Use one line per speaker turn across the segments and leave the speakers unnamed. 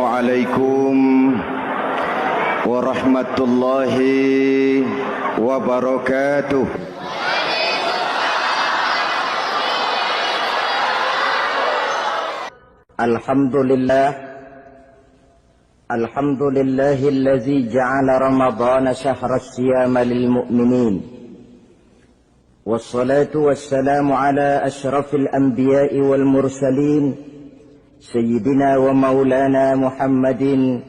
Assalamualaikum warahmatullahi wabarakatuh.
Alhamdulillahillazi ja'ala Ramadhana syahra siyama lil mu'minin. Wassalatu wassalamu ala ashrafil anbiya'i wal mursalin sayyidina wa maulana Muhammadin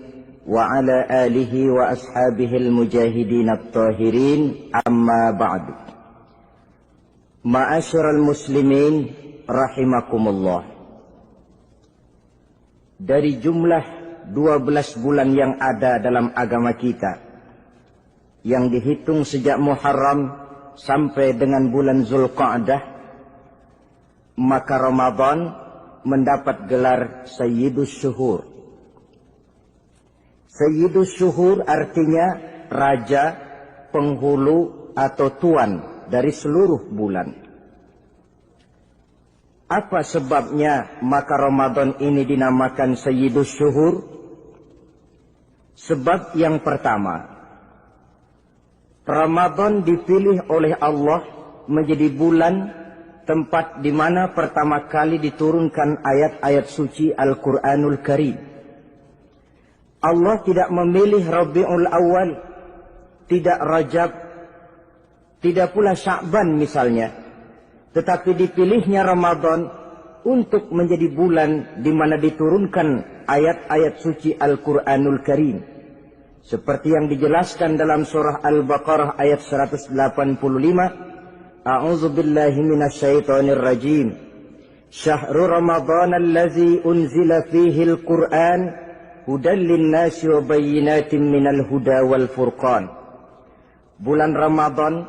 wa ala alihi wa ashabihil mujahidin at-tahirin, amma ba'du. Ma'asyiral muslimin rahimakumullah. Dari jumlah 12 bulan yang ada dalam agama kita, yang dihitung sejak Muharram sampai dengan bulan Zulqa'dah, maka Ramadan mendapat gelar Sayyidus Syuhur. Sayyidus Syuhur artinya raja, penghulu atau tuan dari seluruh bulan. Apa sebabnya maka Ramadan ini dinamakan Sayyidus Syuhur? Sebab yang pertama, Ramadan dipilih oleh Allah menjadi bulan tempat di mana pertama kali diturunkan ayat-ayat suci Al-Quranul Karim. Allah tidak memilih Rabiul Awal, tidak Rajab, tidak pula Sya'ban misalnya, tetapi dipilihnya Ramadan untuk menjadi bulan di mana diturunkan ayat-ayat suci Al-Quranul Karim. Seperti yang dijelaskan dalam surah Al-Baqarah ayat 185. A'udzu billahi minasyaitonir rajim. Syahrul Ramadan allazi unzila fihi al-Qur'an hudan lin-nasi wa bayyinatin minal huda wal furqan. Bulan Ramadan,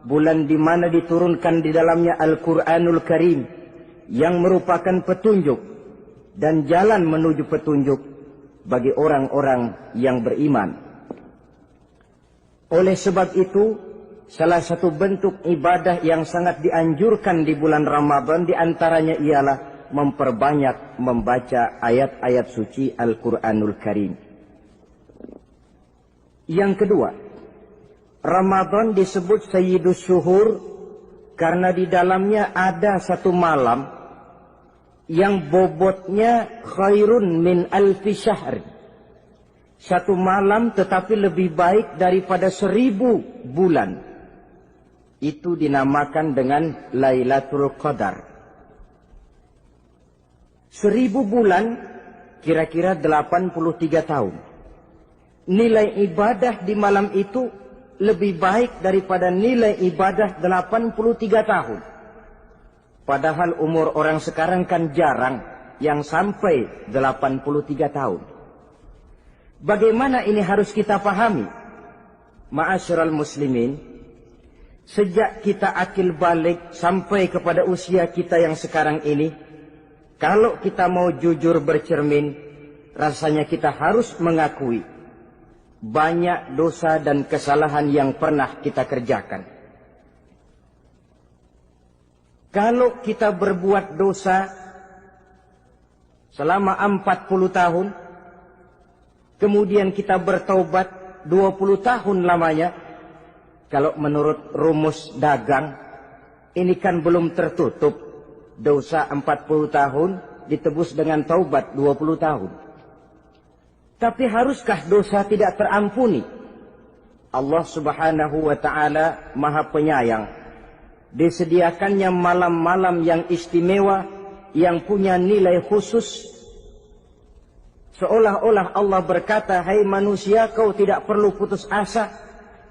bulan di mana diturunkan di dalamnya Al-Quranul Karim, yang merupakan petunjuk dan jalan menuju petunjuk bagi orang-orang yang beriman. Oleh sebab itu, salah satu bentuk ibadah yang sangat dianjurkan di bulan Ramadan diantaranya ialah memperbanyak membaca ayat-ayat suci Al-Quranul Karim. Yang kedua, Ramadan disebut Sayyidus Syuhur karena di dalamnya ada satu malam yang bobotnya khairun min alfi syahr. Satu malam tetapi lebih baik daripada 1000 bulan. Itu dinamakan dengan Lailatul Qadar. 1000 bulan kira-kira 83 tahun. Nilai ibadah di malam itu lebih baik daripada nilai ibadah 83 tahun. Padahal umur orang sekarang kan jarang yang sampai 83 tahun. Bagaimana ini harus kita pahami? Ma'asyiral muslimin, sejak kita akil balik sampai kepada usia kita yang sekarang ini, kalau kita mau jujur bercermin, rasanya kita harus mengakui banyak dosa dan kesalahan yang pernah kita kerjakan. Kalau kita berbuat dosa selama 40 tahun, kemudian kita bertaubat 20 tahun lamanya, kalau menurut rumus dagang, ini kan belum tertutup. Dosa 40 tahun ditebus dengan taubat 20 tahun. Tapi haruskah dosa tidak terampuni? Allah Subhanahu wa ta'ala Maha Penyayang. Disediakannya malam-malam yang istimewa, yang punya nilai khusus. Seolah-olah Allah berkata, hai manusia, kau tidak perlu putus asa.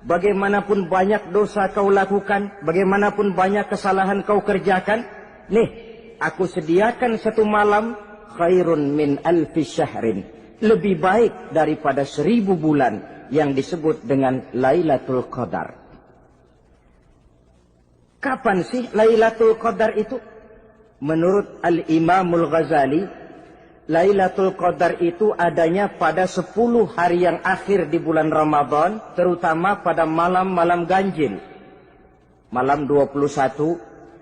Bagaimanapun banyak dosa kau lakukan, bagaimanapun banyak kesalahan kau kerjakan, nih, aku sediakan satu malam khairun min alfi syahrin. Lebih baik daripada 1000 bulan yang disebut dengan Lailatul Qadar. Kapan sih Lailatul Qadar itu? Menurut Al-Imamul Ghazali, Lailatul Qadar itu adanya pada 10 hari yang akhir di bulan Ramadan, terutama pada malam-malam ganjil. Malam 21,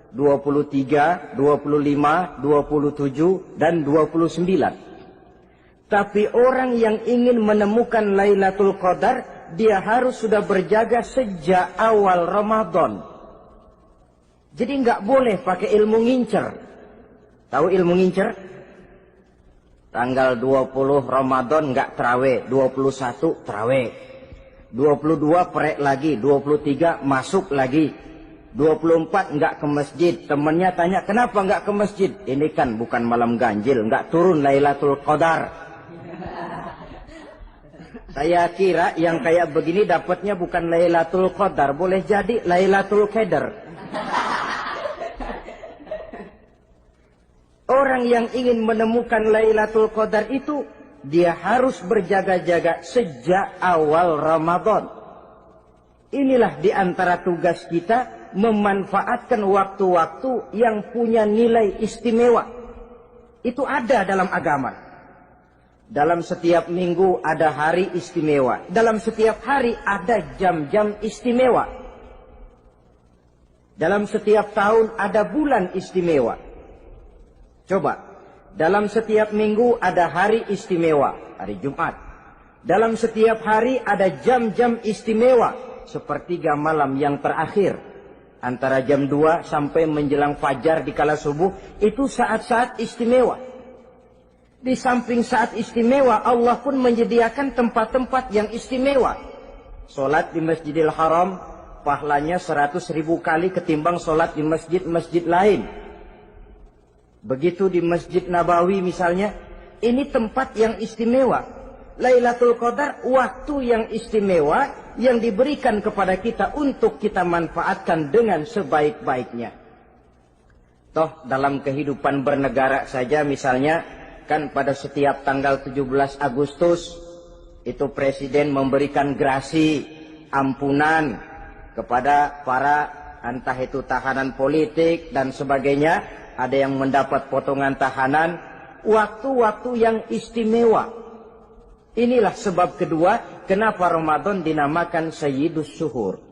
23, 25, 27, dan 29. Tapi orang yang ingin menemukan Lailatul Qadar, dia harus sudah berjaga sejak awal Ramadan. Jadi nggak boleh pakai ilmu ngincer. Tahu ilmu ngincer? Tanggal 20 Ramadan nggak terawih, 21 terawih, 22 perek lagi, 23 masuk lagi, 24 nggak ke masjid. Temennya tanya, kenapa nggak ke masjid? Ini kan bukan malam ganjil, nggak turun Lailatul Qadar. Saya kira yang kayak begini dapatnya bukan Lailatul Qadar, boleh jadi Lailatul Qadar. Orang yang ingin menemukan Lailatul Qadar itu, dia harus berjaga-jaga sejak awal Ramadan. Inilah di antara tugas kita, memanfaatkan waktu-waktu yang punya nilai istimewa. Itu ada dalam agama. Dalam setiap minggu ada hari istimewa. Dalam setiap hari ada jam-jam istimewa. Dalam setiap tahun ada bulan istimewa. Coba, dalam setiap minggu ada hari istimewa, hari Jumat. Dalam setiap hari ada jam-jam istimewa, sepertiga malam yang terakhir. Antara jam 2 sampai menjelang fajar di kala subuh, itu saat-saat istimewa. Di samping saat istimewa, Allah pun menyediakan tempat-tempat yang istimewa. Solat di Masjidil Haram, pahalanya 100.000 kali ketimbang solat di masjid-masjid lain. Begitu di Masjid Nabawi misalnya, ini tempat yang istimewa. Lailatul Qadar, waktu yang istimewa yang diberikan kepada kita untuk kita manfaatkan dengan sebaik-baiknya. Toh dalam kehidupan bernegara saja misalnya, kan pada setiap tanggal 17 Agustus, itu Presiden memberikan grasi, ampunan kepada para entah itu tahanan politik dan sebagainya. Ada yang mendapat potongan tahanan, waktu-waktu yang istimewa. Inilah sebab kedua, kenapa Ramadan dinamakan Sayyidus Syuhur.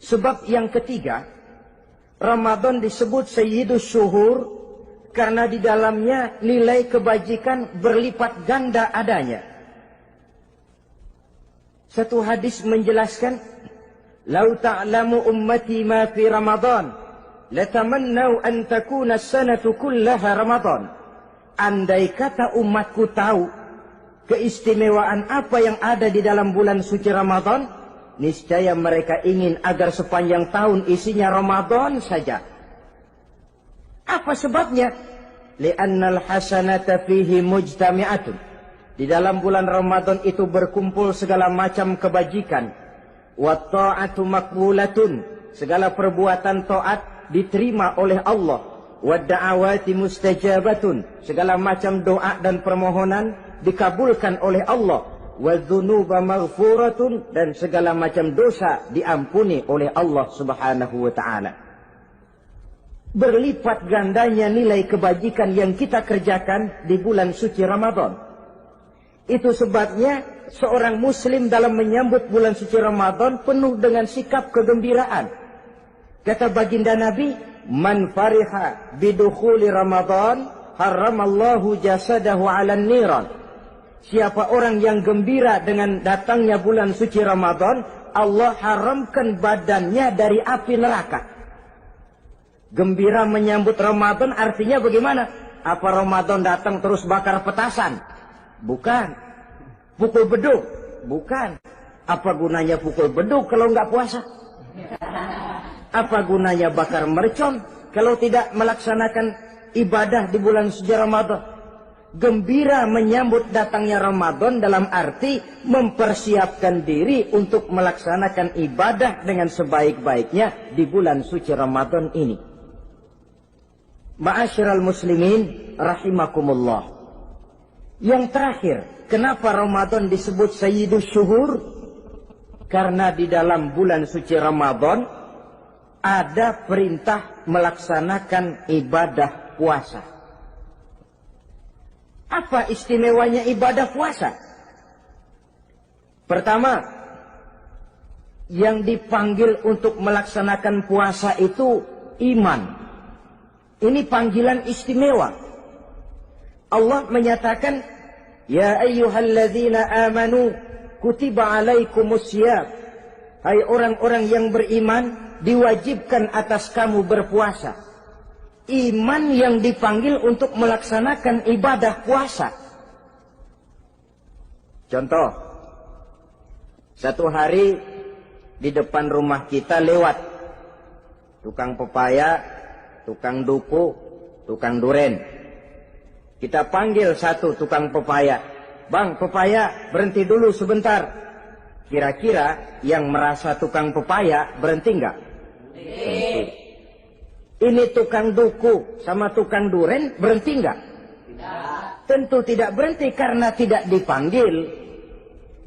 Sebab yang ketiga, Ramadan disebut Sayyidus Syuhur karena di dalamnya nilai kebajikan berlipat ganda adanya. Satu hadis menjelaskan, "Lau ta'lamu ummati ma fi Ramadan, latamannau an takuna as-sanatu kullaha Ramadan." Andai kata umatku tahu keistimewaan apa yang ada di dalam bulan suci Ramadan, niscaya mereka ingin agar sepanjang tahun isinya Ramadan saja. Apa sebabnya? Li'annal hasanata fihi mujtami'atun. Di dalam bulan Ramadan itu berkumpul segala macam kebajikan. Wa ta'atu maqbulatun. Segala perbuatan taat diterima oleh Allah. Wa da'awati mustajabatun. Segala macam doa dan permohonan dikabulkan oleh Allah. Wa dzunuba maghfuratun. Dan segala macam dosa diampuni oleh Allah Subhanahu wa ta'ala. Berlipat gandanya nilai kebajikan yang kita kerjakan di bulan suci Ramadan. Itu sebabnya seorang muslim dalam menyambut bulan suci Ramadan penuh dengan sikap kegembiraan. Kata baginda Nabi, "Man fariha bidukhuli Ramadan, haramallahu jasadahu 'alan niran." Siapa orang yang gembira dengan datangnya bulan suci Ramadan, Allah haramkan badannya dari api neraka. Gembira menyambut Ramadan artinya bagaimana? Apa Ramadan datang terus bakar petasan? Bukan. Pukul beduk? Bukan. Apa gunanya pukul beduk kalau nggak puasa? Apa gunanya bakar mercon kalau tidak melaksanakan ibadah di bulan suci Ramadan? Gembira menyambut datangnya Ramadan dalam arti mempersiapkan diri untuk melaksanakan ibadah dengan sebaik-baiknya di bulan suci Ramadan ini. Ma'asyiral muslimin rahimakumullah. Yang terakhir, kenapa Ramadan disebut Sayyidus Syuhur? Karena di dalam bulan suci Ramadan ada perintah melaksanakan ibadah puasa. Apa istimewanya ibadah puasa? Pertama, yang dipanggil untuk melaksanakan puasa itu iman. Ini panggilan istimewa. Allah menyatakan, Ya ayyuhalladzina amanu kutiba alaikumusiyam. Hai orang-orang yang beriman, diwajibkan atas kamu berpuasa. Iman yang dipanggil untuk melaksanakan ibadah puasa. Contoh, satu hari di depan rumah kita lewat tukang pepaya, tukang duku, tukang duren. Kita panggil satu tukang pepaya. Bang, pepaya, berhenti dulu sebentar. Kira-kira yang merasa tukang pepaya berhenti enggak? Berhenti. Ini tukang duku sama tukang duren berhenti enggak? Tidak. Tentu tidak berhenti karena tidak dipanggil.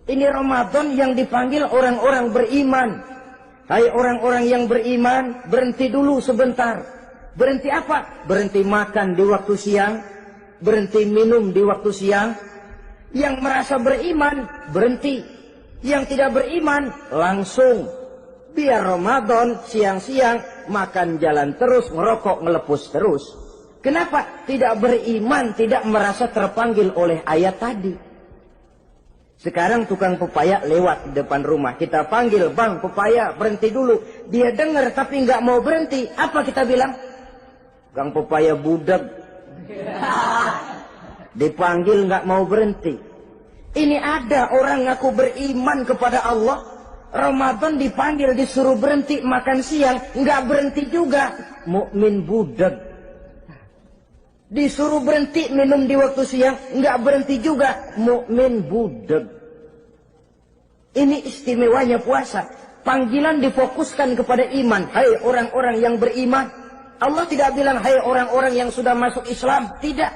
Ini Ramadan yang dipanggil orang-orang beriman. Hai orang-orang yang beriman, berhenti dulu sebentar. Berhenti apa? Berhenti makan di waktu siang, berhenti minum di waktu siang. Yang merasa beriman, berhenti. Yang tidak beriman, langsung. Biar Ramadan siang-siang makan jalan terus, ngerokok, ngelepus terus. Kenapa? Tidak beriman, tidak merasa terpanggil oleh ayat tadi. Sekarang tukang pepaya lewat di depan rumah. Kita panggil, bang pepaya berhenti dulu. Dia dengar tapi nggak mau berhenti. Apa kita bilang? Kang pepaya budak. Dipanggil nggak mau berhenti. Ini ada orang ngaku beriman kepada Allah. Ramadan dipanggil disuruh berhenti makan siang. Nggak berhenti juga. Mukmin budak. Disuruh berhenti minum di waktu siang, nggak berhenti juga, mukmin budak. Ini istimewanya puasa. Panggilan difokuskan kepada iman. Hai orang-orang yang beriman. Allah tidak bilang hai orang-orang yang sudah masuk Islam. Tidak.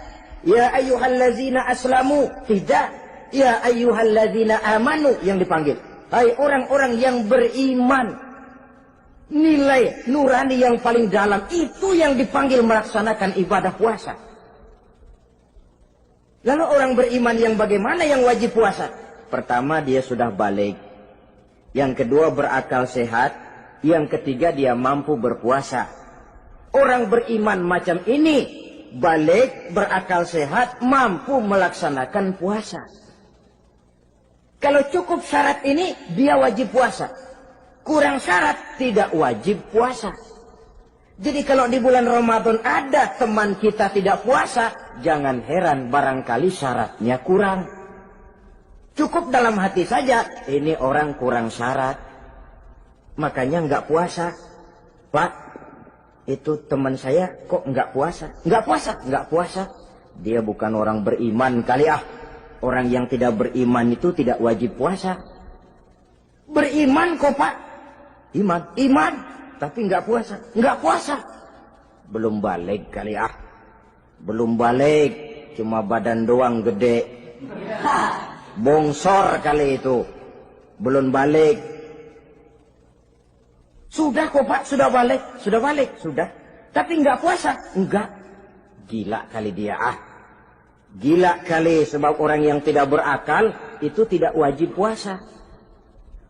Ya ayyuhallazina aslamu. Tidak. Ya ayyuhallazina amanu yang dipanggil. Hai orang-orang yang beriman. Nilai nurani yang paling dalam itu yang dipanggil melaksanakan ibadah puasa. Lalu orang beriman yang bagaimana yang wajib puasa? Pertama dia sudah balik. Yang kedua berakal sehat. Yang ketiga dia mampu berpuasa. Orang beriman macam ini balik, berakal sehat, mampu melaksanakan puasa. Kalau cukup syarat ini dia wajib puasa. Kurang syarat tidak wajib puasa. Jadi kalau di bulan Ramadan ada teman kita tidak puasa, jangan heran barangkali syaratnya kurang. Cukup dalam hati saja, ini orang kurang syarat. Makanya nggak puasa. Pak, itu teman saya kok nggak puasa? Nggak puasa, nggak puasa. Dia bukan orang beriman kali ah. Orang yang tidak beriman itu tidak wajib puasa. Beriman kok Pak? Iman, tapi nggak puasa, nggak puasa. Belum balik kali ah, belum balik, cuma badan doang gede, bongsor kali itu, belum balik. Sudah kok Pak, sudah balik, sudah. Tapi nggak puasa, enggak. Gila kali dia ah, gila kali sebab orang yang tidak berakal itu tidak wajib puasa.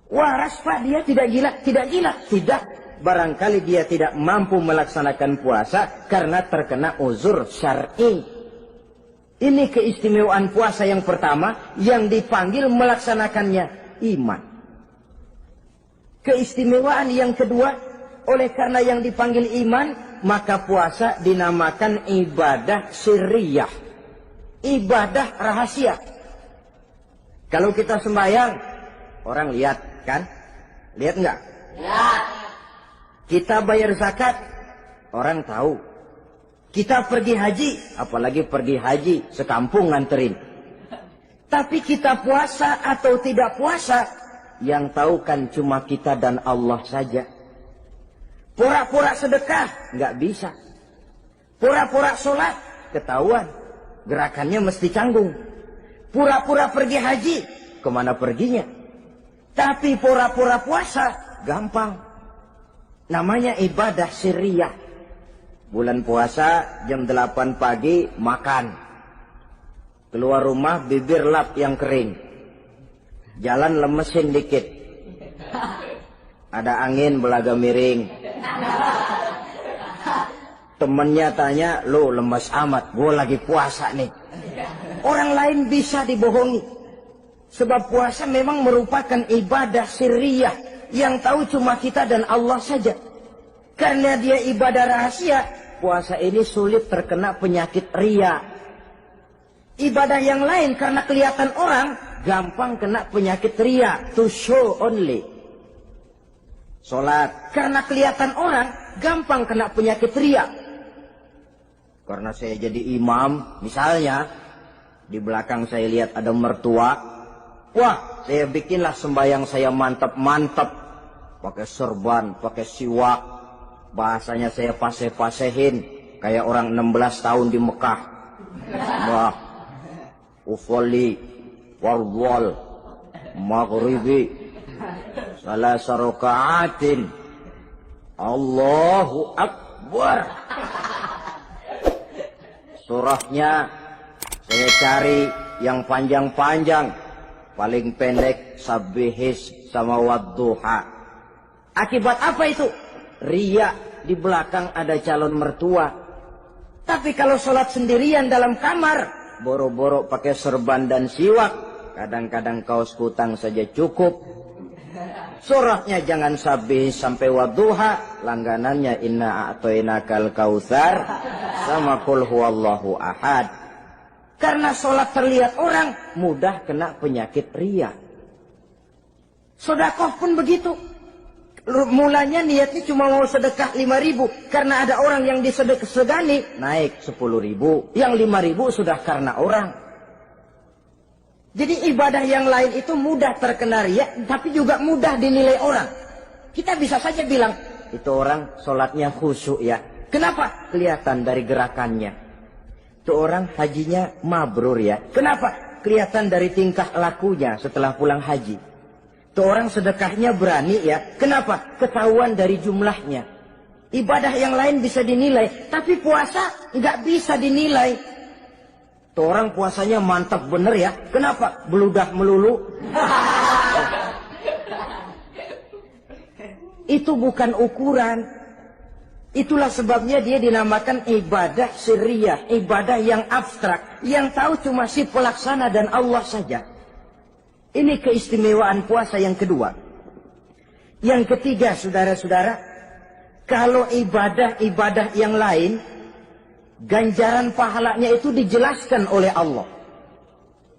Waras Pak, dia tidak gila. Tidak. Barangkali dia tidak mampu melaksanakan puasa karena terkena uzur syar'i. Ini keistimewaan puasa yang pertama yang dipanggil melaksanakannya iman. Keistimewaan yang kedua, oleh karena yang dipanggil iman, maka puasa dinamakan ibadah sirriyah. Ibadah rahasia. Kalau kita sembahyang, orang lihat. Kan? Lihat nggak? Lihat. Kita bayar zakat, orang tahu. Kita pergi haji, apalagi pergi haji, sekampung nganterin. Tapi kita puasa atau tidak puasa, yang tahu kan cuma kita dan Allah saja. Pura-pura sedekah, nggak bisa. Pura-pura sholat, ketahuan. Gerakannya mesti canggung. Pura-pura pergi haji, kemana perginya? Tapi pura-pura puasa, gampang. Namanya ibadah sirriyah. Bulan puasa, jam 8 pagi, makan. Keluar rumah, bibir lap yang kering. Jalan lemesin dikit. Ada angin, belaga miring. Temennya tanya, lo lemes amat, gue lagi puasa nih. Orang lain bisa dibohongi. Sebab puasa memang merupakan ibadah sirriyah yang tahu cuma kita dan Allah saja. Karena dia ibadah rahasia, puasa ini sulit terkena penyakit riya. Ibadah yang lain karena kelihatan orang, gampang kena penyakit riya, to show only. Sholat karena kelihatan orang, gampang kena penyakit riya. Karena saya jadi imam, misalnya di belakang saya lihat ada mertua, wah, saya bikinlah sembahyang saya mantap-mantap, pakai serban, pakai siwak, bahasanya saya paseh-pasehin kayak orang 16 tahun di Mekah. Wah, ufolli warwal maghribi salasa raka'atin Allahu Akbar. Surahnya saya cari yang panjang-panjang, paling pendek sabbihis sama wadduha. Akibat apa itu? Riya, di belakang ada calon mertua. Tapi kalau sholat sendirian dalam kamar, boro-boro pakai serban dan siwak, kadang-kadang kaos kutang saja cukup. Surahnya jangan sabbihis sampai wadduha, langganannya inna a'toinakal kautsar sama qul huwallahu ahad. Karena sholat terlihat orang, mudah kena penyakit riya. Sedekah pun begitu. Mulanya niatnya cuma mau sedekah 5.000. Karena ada orang yang disedekahsegani, naik 10.000. Yang 5.000 sudah karena orang. Jadi ibadah yang lain itu mudah terkena riya, tapi juga mudah dinilai orang. Kita bisa saja bilang, itu orang sholatnya khusyuk ya. Kenapa? Kelihatan dari gerakannya. Itu orang hajinya mabrur ya. Kenapa? Kelihatan dari tingkah lakunya setelah pulang haji. Itu orang sedekahnya berani ya. Kenapa? Ketahuan dari jumlahnya. Ibadah yang lain bisa dinilai, tapi puasa nggak bisa dinilai. Itu orang puasanya mantap bener ya. Kenapa? Beludah melulu. Itu bukan ukuran. Itulah sebabnya dia dinamakan ibadah sirriyah, ibadah yang abstrak, yang tahu cuma si pelaksana dan Allah saja. Ini keistimewaan puasa yang kedua. Yang ketiga, saudara-saudara, kalau ibadah-ibadah yang lain, ganjaran pahalanya itu dijelaskan oleh Allah.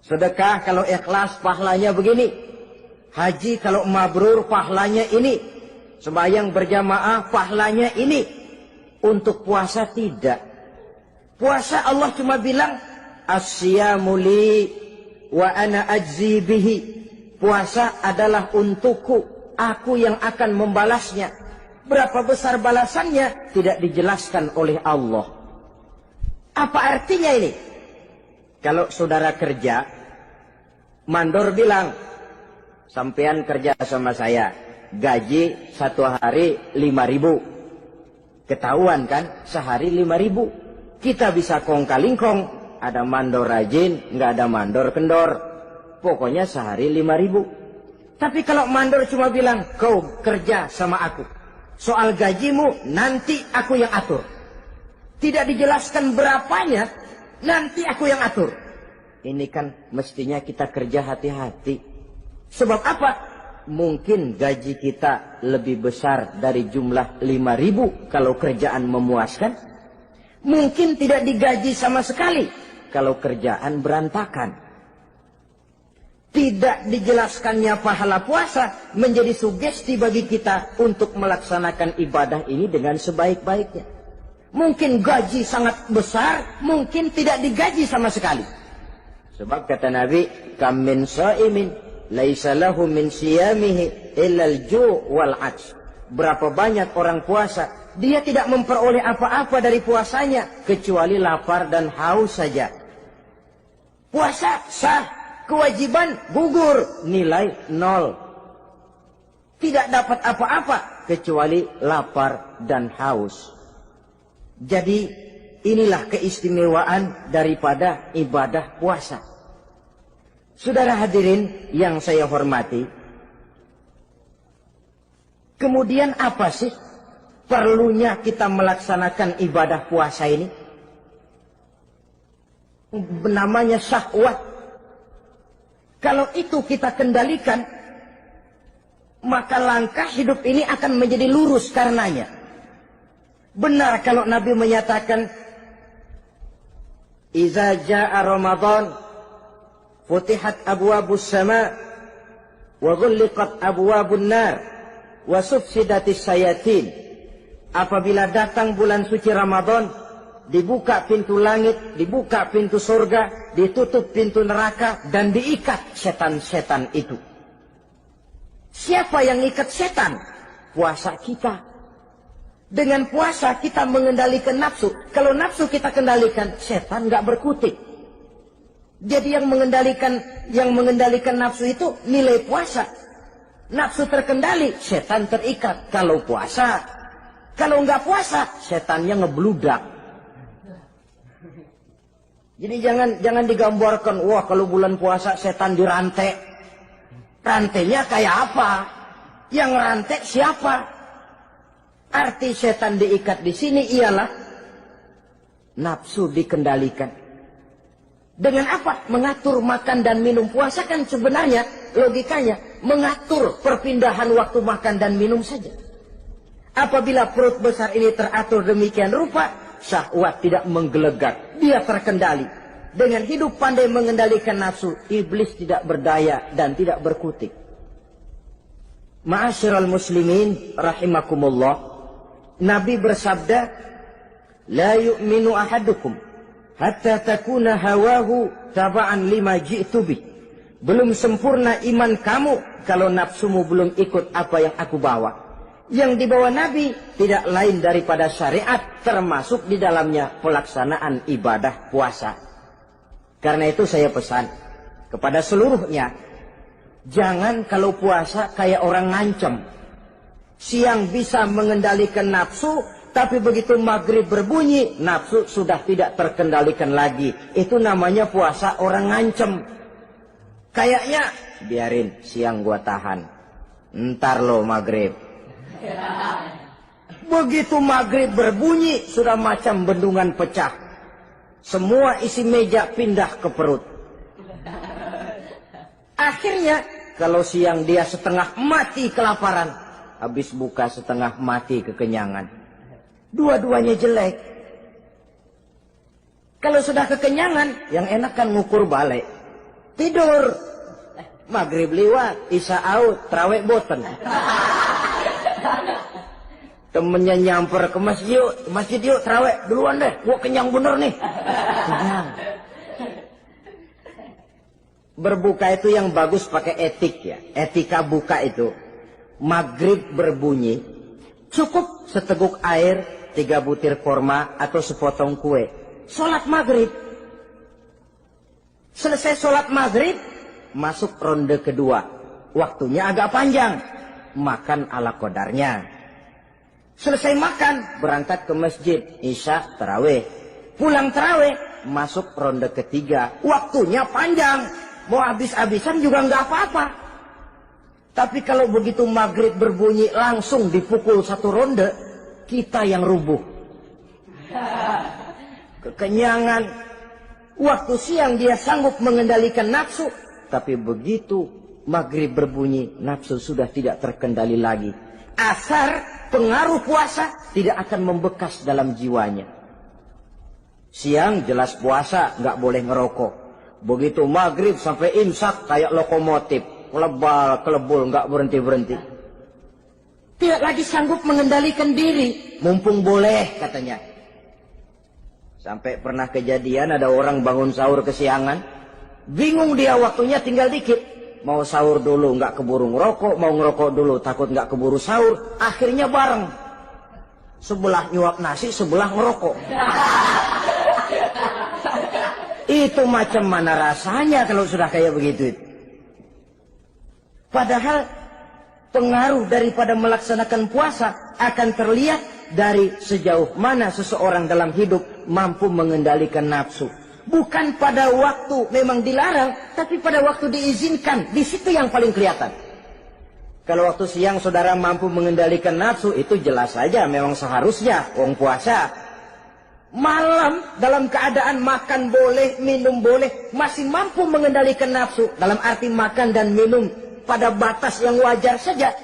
Sedekah kalau ikhlas pahalanya begini. Haji kalau mabrur pahalanya ini. Sembahyang berjamaah pahalanya ini. Untuk puasa tidak. Puasa Allah cuma bilang, as-siyamu li wa ana ajzi bihi. Puasa adalah untukku, aku yang akan membalasnya. Berapa besar balasannya tidak dijelaskan oleh Allah. Apa artinya ini? Kalau saudara kerja, mandor bilang, sampean kerja sama saya, gaji 1 hari 5.000. Ketahuan kan, sehari 5.000. Kita bisa kong-kalingkong, ada mandor rajin, nggak ada mandor kendor. Pokoknya sehari 5.000. Tapi kalau mandor cuma bilang, kau kerja sama aku, soal gajimu nanti aku yang atur. Tidak dijelaskan berapanya, nanti aku yang atur. Ini kan mestinya kita kerja hati-hati. Sebab apa? Mungkin gaji kita lebih besar dari jumlah 5.000 kalau kerjaan memuaskan. Mungkin tidak digaji sama sekali kalau kerjaan berantakan. Tidak dijelaskannya pahala puasa menjadi sugesti bagi kita untuk melaksanakan ibadah ini dengan sebaik-baiknya. Mungkin gaji sangat besar, mungkin tidak digaji sama sekali. Sebab kata Nabi, kam min sha'imin laisa lahu min siyamihi illa al-ju' wal 'atsh. Berapa banyak orang puasa, dia tidak memperoleh apa-apa dari puasanya kecuali lapar dan haus saja. Puasa sah, kewajiban gugur, nilai 0. Tidak dapat apa-apa kecuali lapar dan haus. Jadi inilah keistimewaan daripada ibadah puasa. Saudara hadirin yang saya hormati, kemudian apa sih perlunya kita melaksanakan ibadah puasa ini? namanya syahwat. Kalau itu kita kendalikan, maka langkah hidup ini akan menjadi lurus karenanya. Benar kalau Nabi menyatakan, "Iza ja'a Ramadan, futihat abwabus sama, wa ghulliqat abwabun nar, wa sufsidatis sayatin." Apabila datang bulan suci Ramadan, dibuka pintu langit, dibuka pintu surga, ditutup pintu neraka, dan diikat setan-setan itu. Siapa yang ikat setan? Puasa kita. Dengan puasa kita mengendalikan nafsu. Kalau nafsu kita kendalikan, setan nggak berkutik. Jadi yang mengendalikan nafsu itu nilai puasa. Nafsu terkendali, setan terikat. Kalau puasa. Kalau nggak puasa, setannya ngebludak. Jadi jangan digambarkan, wah kalau bulan puasa setan dirantai. Rantainya kayak apa? Yang rantai siapa? Arti setan diikat di sini ialah nafsu dikendalikan. Dengan apa? Mengatur makan dan minum. Puasa kan sebenarnya logikanya mengatur perpindahan waktu makan dan minum saja. Apabila perut besar ini teratur demikian rupa, syahwat tidak menggelegak, dia terkendali. Dengan hidup pandai mengendalikan nafsu, iblis tidak berdaya dan tidak berkutik. Ma'asyiral muslimin rahimakumullah, Nabi bersabda, "La yu'minu ahadukum hatta takuna hawahu taba'an lima ji'tu bih." Belum sempurna iman kamu kalau nafsumu belum ikut apa yang aku bawa. Yang dibawa Nabi tidak lain daripada syariat, termasuk di dalamnya pelaksanaan ibadah puasa. Karena itu saya pesan kepada seluruhnya, jangan kalau puasa kayak orang ngancem. Siang bisa mengendalikan nafsu, tapi begitu maghrib berbunyi, nafsu sudah tidak terkendalikan lagi. Itu namanya puasa orang ngancem. Kayaknya, biarin siang gua tahan, ntar lo maghrib. Begitu maghrib berbunyi, sudah macam bendungan pecah. Semua isi meja pindah ke perut. Akhirnya, kalau siang dia setengah mati kelaparan, habis buka setengah mati kekenyangan. Dua-duanya jelek. Kalau sudah kekenyangan, yang enak kan ngukur balik. Tidur. Maghrib liwat, isya out, trawek boten. Temennya nyamper ke masjid yuk terawih duluan deh, gua kenyang bener nih. Kenyang. Berbuka itu yang bagus pakai etik ya, etika buka itu. Maghrib berbunyi, cukup seteguk air, 3 butir korma atau sepotong kue. Sholat maghrib. Selesai sholat maghrib, masuk ronde kedua. Waktunya agak panjang, makan ala qadarnya. Selesai makan, berangkat ke masjid, isya, tarawih. Pulang tarawih, masuk ronde ketiga. Waktunya panjang, mau habis-habisan juga nggak apa-apa. Tapi kalau begitu maghrib berbunyi, langsung dipukul 1 ronde, kita yang rubuh. Kekenyangan. Waktu siang dia sanggup mengendalikan nafsu, tapi begitu maghrib berbunyi, nafsu sudah tidak terkendali lagi. Asar pengaruh puasa tidak akan membekas dalam jiwanya. Siang jelas puasa, nggak boleh ngerokok. Begitu maghrib sampai imsak kayak lokomotif, lebal kelebul nggak berhenti-berhenti. Tidak lagi sanggup mengendalikan diri, mumpung boleh katanya. Sampai pernah kejadian ada orang bangun sahur kesiangan, bingung dia waktunya tinggal dikit. Mau sahur dulu nggak keburu ngerokok, mau ngerokok dulu takut nggak keburu sahur, akhirnya bareng. Sebelah nyuap nasi, sebelah ngerokok. Itu macam mana rasanya kalau sudah kayak begitu? Padahal pengaruh daripada melaksanakan puasa akan terlihat dari sejauh mana seseorang dalam hidup mampu mengendalikan nafsu. Bukan pada waktu memang dilarang, tapi pada waktu diizinkan. Di situ yang paling kelihatan. Kalau waktu siang saudara mampu mengendalikan nafsu, itu jelas saja memang seharusnya wong puasa. Malam dalam keadaan makan boleh, minum boleh, masih mampu mengendalikan nafsu. Dalam arti makan dan minum pada batas yang wajar saja.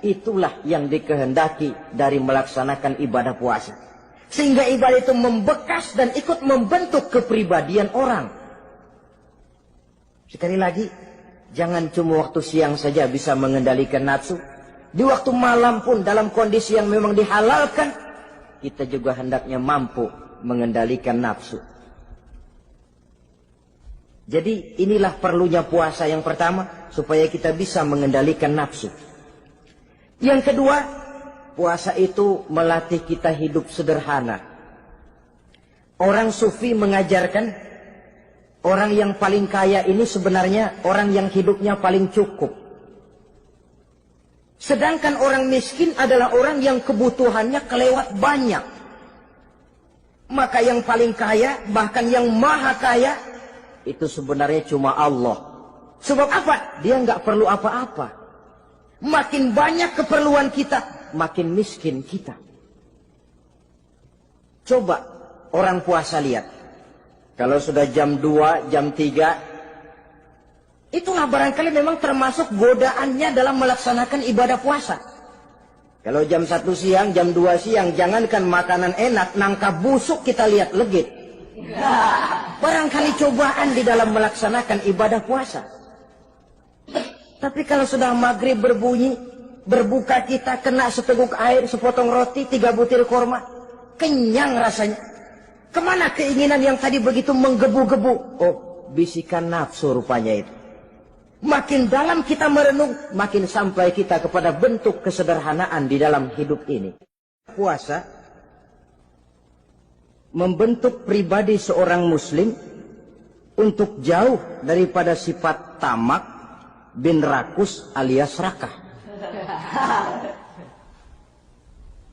Itulah yang dikehendaki dari melaksanakan ibadah puasa. Sehingga ibadah itu membekas dan ikut membentuk kepribadian orang. Sekali lagi, jangan cuma waktu siang saja bisa mengendalikan nafsu. Di waktu malam pun dalam kondisi yang memang dihalalkan, kita juga hendaknya mampu mengendalikan nafsu. Jadi inilah perlunya puasa yang pertama, supaya kita bisa mengendalikan nafsu. Yang kedua, puasa itu melatih kita hidup sederhana. Orang sufi mengajarkan, orang yang paling kaya ini sebenarnya orang yang hidupnya paling cukup. Sedangkan orang miskin adalah orang yang kebutuhannya kelewat banyak. Maka yang paling kaya, bahkan yang maha kaya, itu sebenarnya cuma Allah. Sebab apa? Dia nggak perlu apa-apa. Makin banyak keperluan kita, makin miskin kita. Coba orang puasa lihat. Kalau sudah jam 2, jam 3, itulah barangkali memang termasuk godaannya dalam melaksanakan ibadah puasa. Kalau jam 1 siang, jam 2 siang, jangankan makanan enak, nangka busuk kita lihat legit. Barangkali cobaan di dalam melaksanakan ibadah puasa. Tapi kalau sudah maghrib berbunyi, berbuka kita kena seteguk air, sepotong roti, 3 butir korma, kenyang rasanya. Kemana keinginan yang tadi begitu menggebu-gebu? Oh, bisikan nafsu rupanya itu. Makin dalam kita merenung, makin sampai kita kepada bentuk kesederhanaan di dalam hidup ini. Puasa membentuk pribadi seorang muslim untuk jauh daripada sifat tamak bin rakus alias rakah.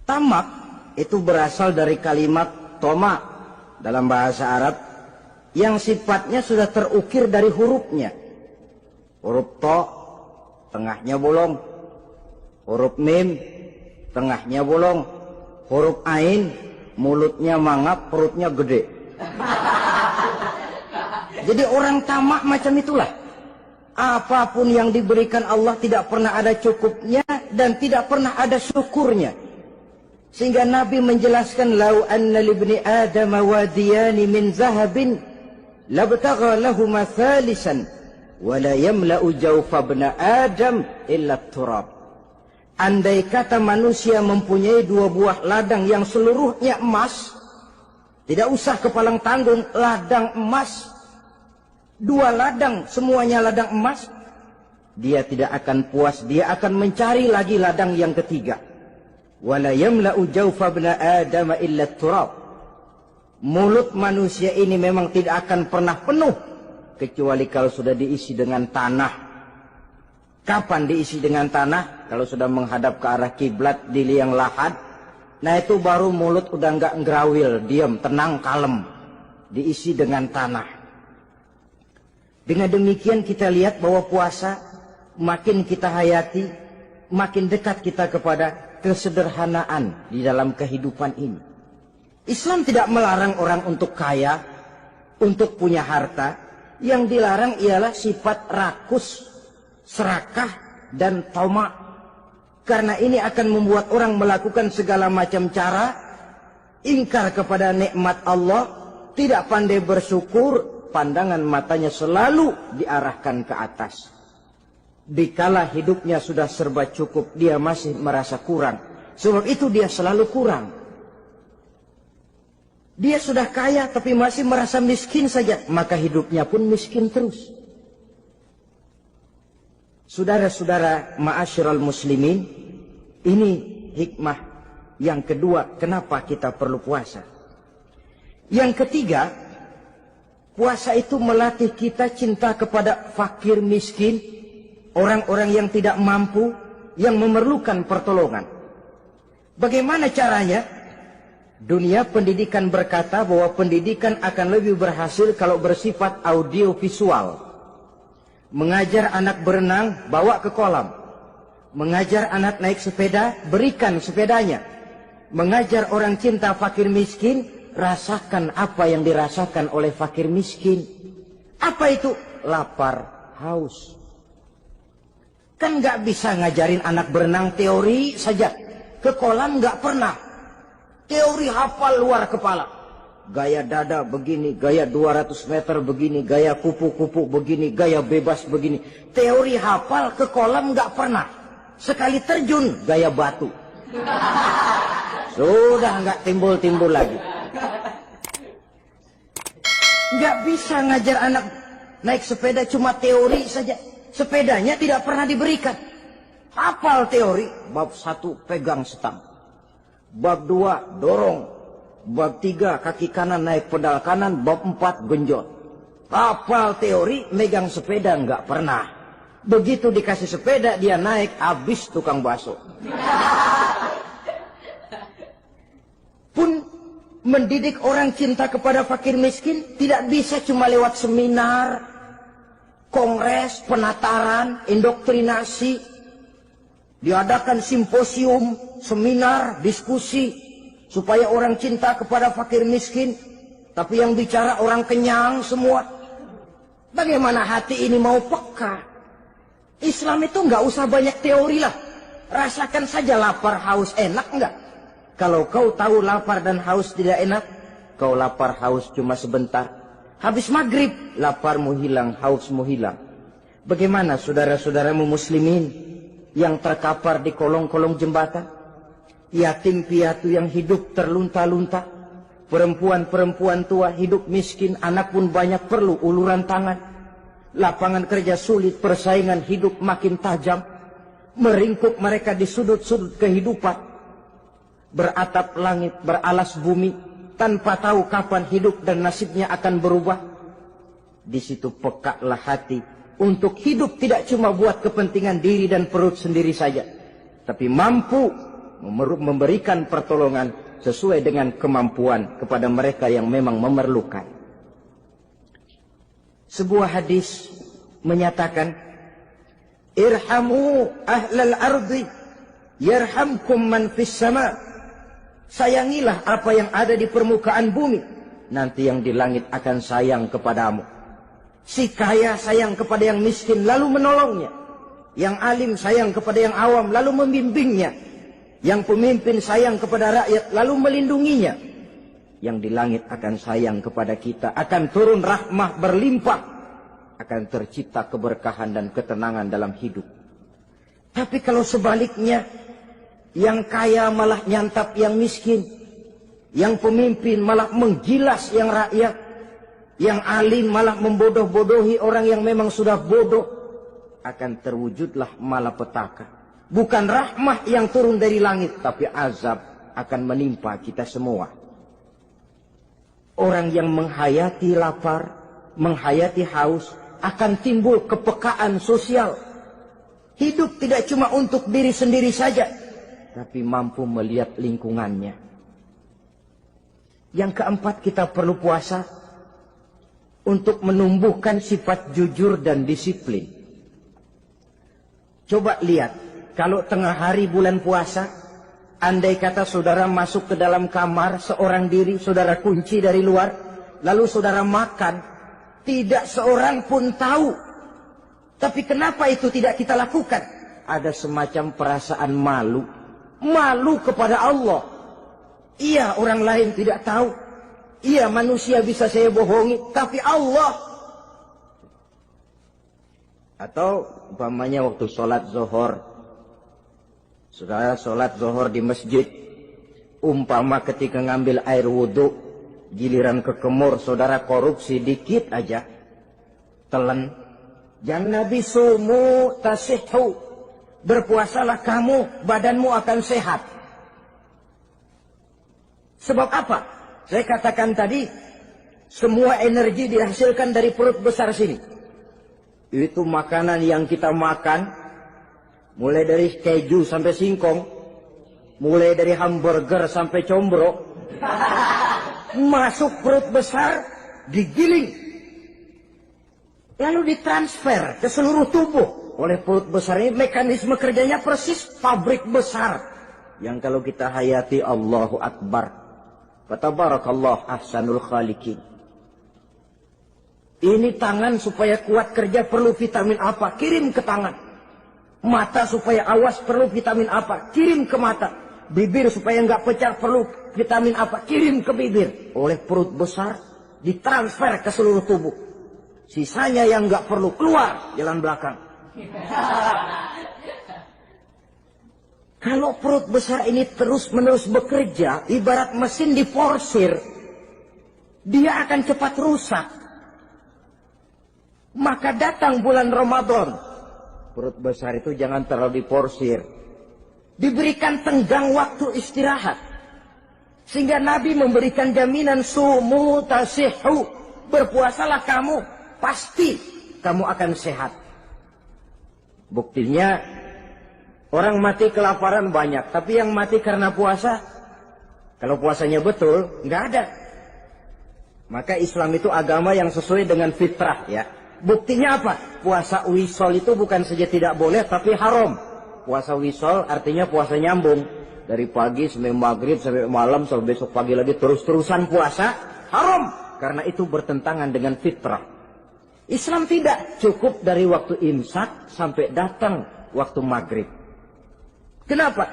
Tamak itu berasal dari kalimat toma dalam bahasa Arab yang sifatnya sudah terukir dari hurufnya. Huruf to, tengahnya bolong. Huruf mim, tengahnya bolong. Huruf ain, mulutnya mangap, perutnya gede. Jadi orang tamak macam itulah. Apapun yang diberikan Allah tidak pernah ada cukupnya dan tidak pernah ada syukurnya. Sehingga Nabi menjelaskan, lau anna libni Adam wadiyani min zahabin labtagha lahuma thalisan wala yamla'u jawfa ibna Adam illa turab. Andai kata manusia mempunyai 2 buah ladang yang seluruhnya emas, tidak usah kepalang tanggung, ladang emas, 2 ladang semuanya ladang emas, dia tidak akan puas, dia akan mencari lagi ladang yang ketiga. Wala yamla'u jawfa ibna Adam illa turab. Mulut manusia ini memang tidak akan pernah penuh kecuali kalau sudah diisi dengan tanah. Kapan diisi dengan tanah? Kalau sudah menghadap ke arah kiblat di liang lahat, nah itu baru mulut udah nggak ngerawil, diam, tenang, kalem, diisi dengan tanah. Dengan demikian kita lihat bahwa puasa makin kita hayati, makin dekat kita kepada kesederhanaan di dalam kehidupan ini. Islam tidak melarang orang untuk kaya, untuk punya harta. Yang dilarang ialah sifat rakus, serakah, dan tamak. Karena ini akan membuat orang melakukan segala macam cara, ingkar kepada nikmat Allah, tidak pandai bersyukur, pandangan matanya selalu diarahkan ke atas. Dikala hidupnya sudah serba cukup, dia masih merasa kurang. Sebab itu dia selalu kurang. Dia sudah kaya tapi masih merasa miskin saja, maka hidupnya pun miskin terus. Saudara-saudara ma'asyiral muslimin, ini hikmah yang kedua kenapa kita perlu puasa. Yang ketiga, puasa itu melatih kita cinta kepada fakir miskin, orang-orang yang tidak mampu, yang memerlukan pertolongan. Bagaimana caranya? Dunia pendidikan berkata bahwa pendidikan akan lebih berhasil kalau bersifat audiovisual. Mengajar anak berenang, bawa ke kolam. Mengajar anak naik sepeda, berikan sepedanya. Mengajar orang cinta fakir miskin, rasakan apa yang dirasakan oleh fakir miskin. Apa itu? Lapar, haus. Kan nggak bisa ngajarin anak berenang teori saja. Ke kolam nggak pernah. Teori hafal luar kepala. Gaya dada begini, gaya 200 meter begini, gaya kupu-kupu begini, gaya bebas begini. Teori hafal ke kolam nggak pernah. Sekali terjun, gaya batu. Sudah nggak timbul-timbul lagi. Nggak bisa ngajar anak naik sepeda cuma teori saja. Sepedanya tidak pernah diberikan. Hafal teori, bab 1 pegang stang. Bab 2 dorong. Bab 3 kaki kanan naik pedal kanan. Bab 4 genjot. Hafal teori, megang sepeda nggak pernah. Begitu dikasih sepeda dia naik, habis tukang bakso. Pun mendidik orang cinta kepada fakir miskin tidak bisa cuma lewat seminar, kongres, penataran, indoktrinasi. Diadakan simposium, seminar, diskusi supaya orang cinta kepada fakir miskin, tapi yang bicara orang kenyang semua. Bagaimana hati ini mau peka? Islam itu nggak usah banyak teori lah. Rasakan saja lapar, haus, enak nggak? Kalau kau tahu lapar dan haus tidak enak, kau lapar haus cuma sebentar. Habis maghrib, laparmu hilang, hausmu hilang. Bagaimana saudara-saudaramu muslimin yang terkapar di kolong-kolong jembatan? Yatim piatu yang hidup terlunta-lunta. Perempuan-perempuan tua hidup miskin, anak pun banyak perlu uluran tangan. Lapangan kerja sulit, persaingan hidup makin tajam. Meringkuk mereka di sudut-sudut kehidupan. Beratap langit, beralas bumi, tanpa tahu kapan hidup dan nasibnya akan berubah. Di situ pekalah hati untuk hidup tidak cuma buat kepentingan diri dan perut sendiri saja, tapi mampu memberikan pertolongan sesuai dengan kemampuan kepada mereka yang memang memerlukan. Sebuah hadis menyatakan, irhamu ahlal ardi yarhamkum man fis sama. Sayangilah apa yang ada di permukaan bumi, nanti yang di langit akan sayang kepadamu. Si kaya sayang kepada yang miskin lalu menolongnya. Yang alim sayang kepada yang awam lalu membimbingnya. Yang pemimpin sayang kepada rakyat lalu melindunginya. Yang di langit akan sayang kepada kita, akan turun rahmah berlimpah, akan tercipta keberkahan dan ketenangan dalam hidup. Tapi kalau sebaliknya, yang kaya malah nyantap yang miskin, yang pemimpin malah menggilas yang rakyat, yang alim malah membodoh-bodohi orang yang memang sudah bodoh, akan terwujudlah malapetaka. Bukan rahmah yang turun dari langit, tapi azab akan menimpa kita semua. Orang yang menghayati lapar, menghayati haus, akan timbul kepekaan sosial. Hidup tidak cuma untuk diri sendiri saja, tapi mampu melihat lingkungannya. Yang keempat, kita perlu puasa untuk menumbuhkan sifat jujur dan disiplin. Coba lihat, kalau tengah hari bulan puasa, andai kata saudara masuk ke dalam kamar seorang diri, saudara kunci dari luar, lalu saudara makan, tidak seorang pun tahu. Tapi kenapa itu tidak kita lakukan? Ada semacam perasaan malu. Malu kepada Allah. Iya, orang lain tidak tahu. Iya, manusia bisa saya bohongi, tapi Allah. Atau umpamanya waktu sholat zuhur, saudara sholat zuhur di masjid, umpama ketika ngambil air wudhu, giliran ke kemur, saudara korupsi dikit aja, telan. Jangan Nabi sumu tasihhu, berpuasalah kamu, badanmu akan sehat. Sebab apa? Saya katakan tadi, semua energi dihasilkan dari perut besar sini. Itu makanan yang kita makan, mulai dari keju sampai singkong, mulai dari hamburger sampai combro, masuk perut besar, digiling, lalu ditransfer ke seluruh tubuh oleh perut besar ini. Mekanisme kerjanya persis pabrik besar yang kalau kita hayati, Allahu Akbar, Fatabarakallah ahsanul khaliqin. Ini tangan supaya kuat kerja perlu vitamin apa? Kirim ke tangan. Mata supaya awas perlu vitamin apa? Kirim ke mata. Bibir supaya nggak pecah perlu vitamin apa? Kirim ke bibir. Oleh perut besar ditransfer ke seluruh tubuh. Sisanya yang nggak perlu keluar jalan belakang. Kalau perut besar ini terus-menerus bekerja, ibarat mesin diporsir, dia akan cepat rusak. Maka datang bulan Ramadan, perut besar itu jangan terlalu diporsir. Diberikan tenggang waktu istirahat. Sehingga Nabi memberikan jaminan sumu tasihhu. Berpuasalah kamu, pasti kamu akan sehat. Buktinya, orang mati kelaparan banyak, tapi yang mati karena puasa, kalau puasanya betul, nggak ada. Maka Islam itu agama yang sesuai dengan fitrah ya. Buktinya apa? Puasa wisol itu bukan saja tidak boleh, tapi haram. Puasa wisol artinya puasa nyambung. Dari pagi sampai maghrib, sampai malam, sampai besok pagi lagi terus-terusan puasa, haram. Karena itu bertentangan dengan fitrah. Islam tidak cukup dari waktu imsak sampai datang waktu maghrib. Kenapa?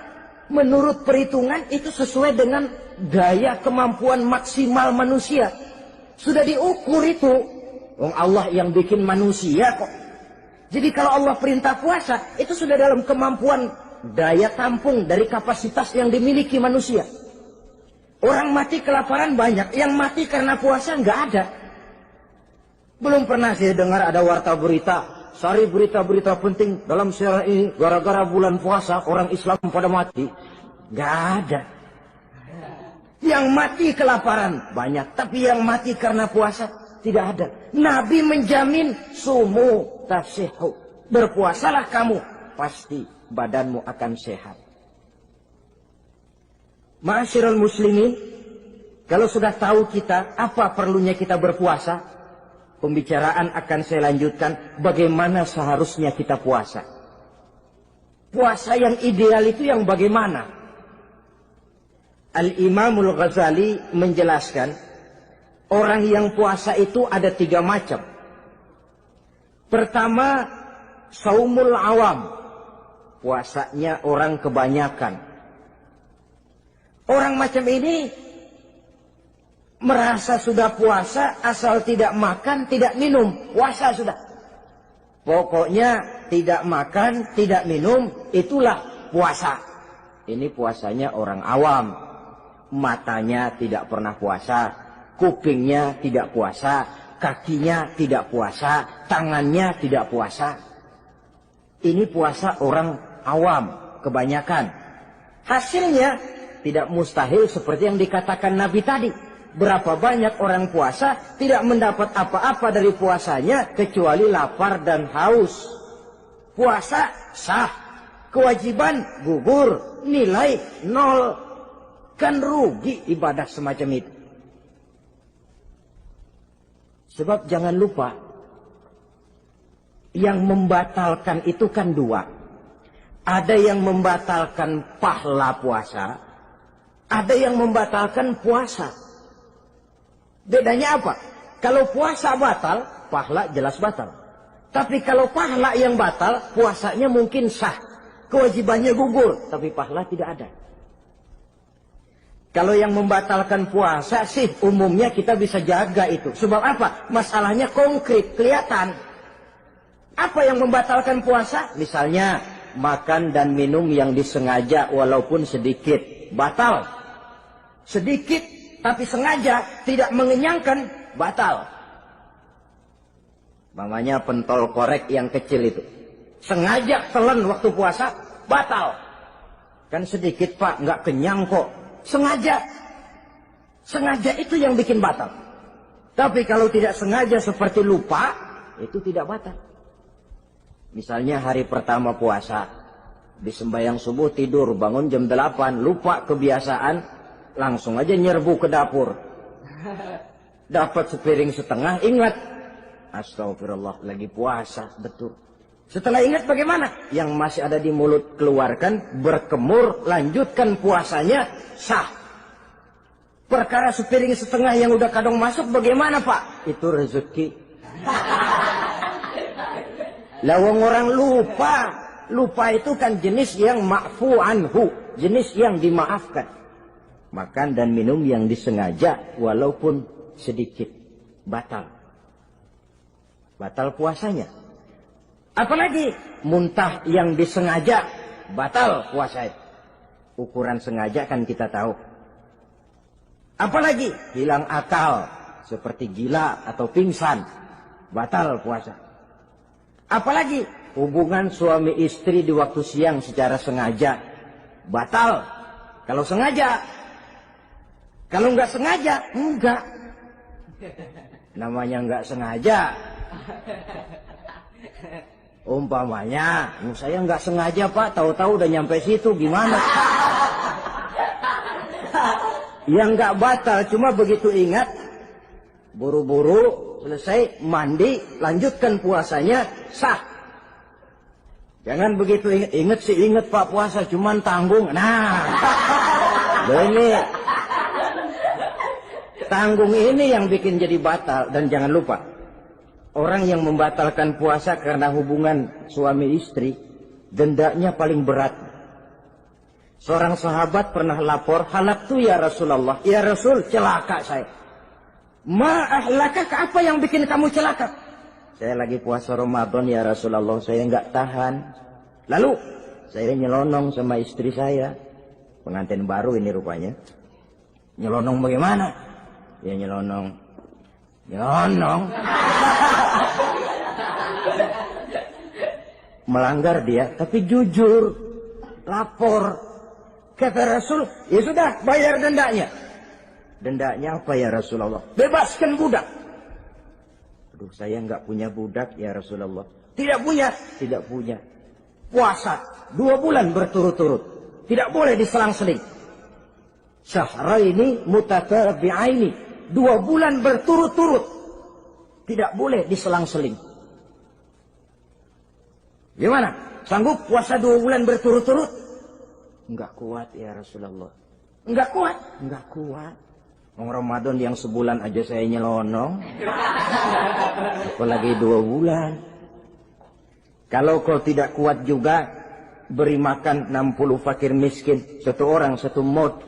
Menurut perhitungan itu sesuai dengan daya kemampuan maksimal manusia. Sudah diukur itu. Allah yang bikin manusia kok. Jadi kalau Allah perintah puasa, itu sudah dalam kemampuan daya tampung dari kapasitas yang dimiliki manusia. Orang mati kelaparan banyak, yang mati karena puasa nggak ada. Belum pernah saya dengar ada warta berita, sari berita-berita penting dalam sejarah ini, gara-gara bulan puasa orang Islam pada mati. Nggak ada. Yang mati kelaparan banyak, tapi yang mati karena puasa tidak ada. Nabi menjamin sumu tasihhu. Berpuasalah kamu, pasti badanmu akan sehat. Ma'asyiral muslimin, kalau sudah tahu kita apa perlunya kita berpuasa, pembicaraan akan saya lanjutkan bagaimana seharusnya kita puasa. Puasa yang ideal itu yang bagaimana? Al-Imamul Ghazali menjelaskan, orang yang puasa itu ada 3 macam. Pertama, saumul awam. Puasanya orang kebanyakan. Orang macam ini merasa sudah puasa asal tidak makan, tidak minum. Puasa sudah. Pokoknya tidak makan, tidak minum, itulah puasa. Ini puasanya orang awam. Matanya tidak pernah puasa. Kupingnya tidak puasa, kakinya tidak puasa, tangannya tidak puasa. Ini puasa orang awam, kebanyakan. Hasilnya tidak mustahil seperti yang dikatakan Nabi tadi. Berapa banyak orang puasa tidak mendapat apa-apa dari puasanya kecuali lapar dan haus. Puasa sah, kewajiban gugur, nilai 0. Kan rugi ibadah semacam itu. Sebab jangan lupa, yang membatalkan itu kan 2. Ada yang membatalkan pahala puasa, ada yang membatalkan puasa. Bedanya apa? Kalau puasa batal, pahala jelas batal. Tapi kalau pahala yang batal, puasanya mungkin sah. Kewajibannya gugur, tapi pahala tidak ada. Kalau yang membatalkan puasa sih umumnya kita bisa jaga itu. Sebab apa? Masalahnya konkret, kelihatan. Apa yang membatalkan puasa? Misalnya makan dan minum yang disengaja walaupun sedikit. Batal. Sedikit tapi sengaja tidak mengenyangkan, batal. Mamanya pentol korek yang kecil itu. Sengaja telan waktu puasa, batal. Kan sedikit pak, nggak kenyang kok. Sengaja. Sengaja itu yang bikin batal. Tapi kalau tidak sengaja seperti lupa, itu tidak batal. Misalnya hari pertama puasa, di sembahyang subuh tidur, bangun jam 8, lupa kebiasaan, langsung aja nyerbu ke dapur. Dapat sepiring setengah, ingat. Astagfirullah, lagi puasa, betul. Setelah ingat bagaimana? Yang masih ada di mulut keluarkan, berkemur, lanjutkan puasanya, sah. Perkara sepiring setengah yang udah kadang masuk bagaimana Pak? Itu rezeki. Lawang orang lupa. Lupa itu kan jenis yang ma'fu anhu. Jenis yang dimaafkan. Makan dan minum yang disengaja walaupun sedikit. Batal. Batal puasanya. Apalagi muntah yang disengaja. Batal puasanya. Ukuran sengaja kan kita tahu. Apalagi hilang akal seperti gila atau pingsan, batal puasa. Apalagi hubungan suami istri di waktu siang secara sengaja, batal. Kalau sengaja, kalau nggak sengaja, enggak. Namanya nggak sengaja. Umpamanya, saya nggak sengaja Pak, tahu-tahu udah nyampe situ, gimana? Yang nggak batal, cuma begitu ingat, buru-buru selesai mandi, lanjutkan puasanya, sah. Jangan begitu ingat sih ingat Pak puasa, cuman tanggung. Nah, ini tanggung ini yang bikin jadi batal. Dan jangan lupa, orang yang membatalkan puasa karena hubungan suami istri, dendanya paling berat. Seorang sahabat pernah lapor, halaktu ya Rasulullah. Ya Rasul, celaka saya. Ma ahlakaka, apa yang bikin kamu celaka? Saya lagi puasa Ramadan ya Rasulullah, saya nggak tahan. Lalu, saya nyelonong sama istri saya. Pengantin baru ini rupanya. Nyelonong bagaimana? Ya nyelonong. Melanggar dia, tapi jujur. Lapor. Kata Rasul, ya sudah, bayar dendanya. Dendanya apa ya Rasulullah? Bebaskan budak. Aduh, saya nggak punya budak ya Rasulullah. Tidak punya? Tidak punya. Puasa 2 bulan berturut-turut. Tidak boleh diselang-seling. Syahraini mutatabi'aini. 2 bulan berturut-turut. Tidak boleh diselang-seling. Gimana? Sanggup puasa 2 bulan berturut-turut? Enggak kuat ya Rasulullah. Enggak kuat? Enggak kuat. Ramadan yang sebulan aja saya nyelonong. Apalagi 2 bulan. Kalau kau tidak kuat juga, beri makan 60 fakir miskin. 1 orang 1 mod.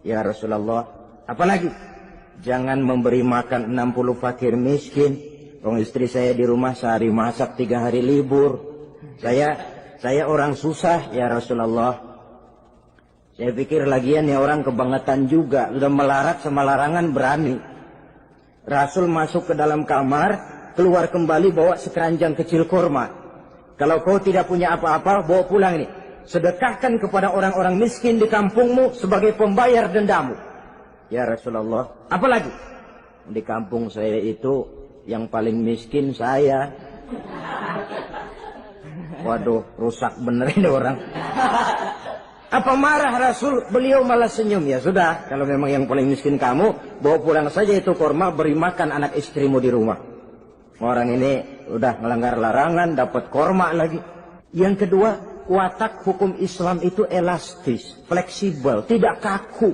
Ya Rasulullah. Apalagi? Jangan memberi makan 60 fakir miskin. Orang istri saya di rumah sehari masak 3 hari libur. Saya orang susah ya Rasulullah. Saya pikir lagian ya orang kebangetan juga. Sudah melarat sama larangan berani. Rasul masuk ke dalam kamar, keluar kembali bawa sekeranjang kecil kurma. Kalau kau tidak punya apa-apa, bawa pulang ini. Sedekahkan kepada orang-orang miskin di kampungmu sebagai pembayar dendamu. Ya Rasulullah. Apalagi? Di kampung saya itu yang paling miskin saya. Waduh, rusak bener ini orang. Apa marah Rasul? Beliau malah senyum. Ya sudah, kalau memang yang paling miskin kamu, bawa pulang saja itu kurma, beri makan anak istrimu di rumah. Orang ini udah melanggar larangan, dapat kurma lagi. Yang kedua, watak hukum Islam itu elastis, fleksibel, tidak kaku.